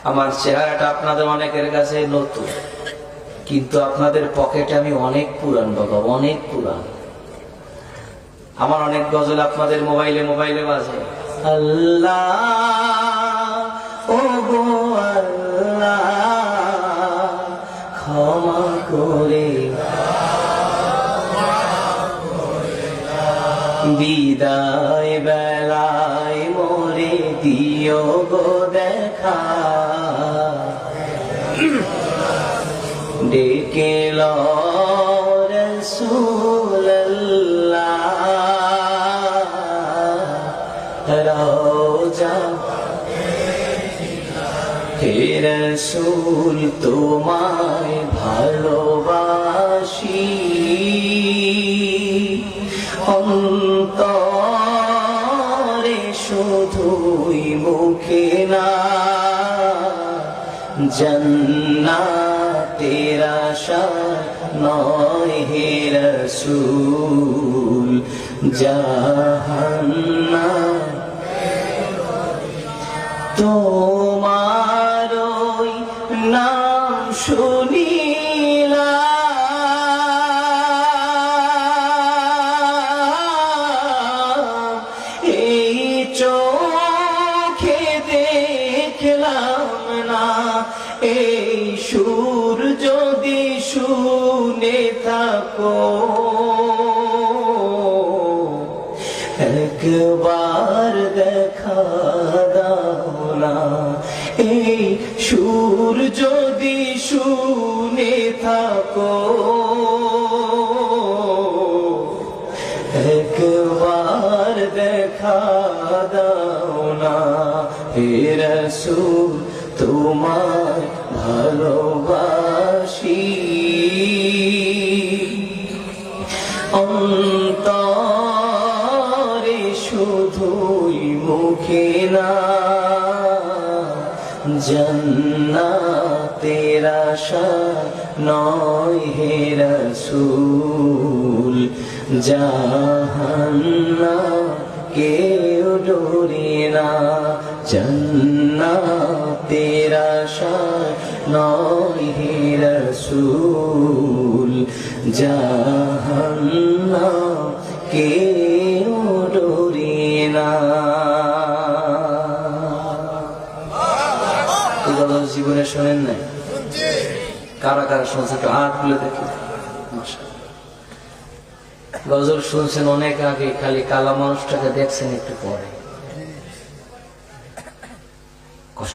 আমার চেহারাটা আপনাদের অনেকের কাছে নতুন, কিন্তু আপনাদের পকেটে আমি অনেক পুরান বাবা, অনেক পুরান। আমার অনেক গজল আপনাদের মোবাইলে মোবাইলে বাজে। আল্লাহ ও গো আল্লাহ ক্ষমা করে বিদায় বেলায় মোরে দিও গো দেখা, ডেকে লো রাসূলুল্লাহ রওজা হে রাসূল তোমায় ভালোবাসি, অন্তরে শুধুই মুখে না, জান্নাতের আশা নয় হে রাসূল, জাহান্নাম তোমার ওই নাম শুনিলাম, এই চোখে দেখলাম না, এই সুর যদি শুনে থাকো একবার দেখা দাও না, এই সুর যদি শুনে থাকো একবার দেখা দাও না, হে রাসূল তোমায় ভালোবাসি, অন্তরে শুধুই মুখে না, জান্নাতের আশা নয় হে রাসূল, জাহান্নাম কেউ ডোরে না, জান্নাতের আশা নয় হে রাসূল, জাহান্নাম কেউ ডোরে না। জীবনে শোনেন নাই? কারা কারা শুনছে একটু হাত তুলে দেখি। গজল শুনছেন অনেক আগে, খালি কালা মানুষটাকে দেখছেন একটু পরে।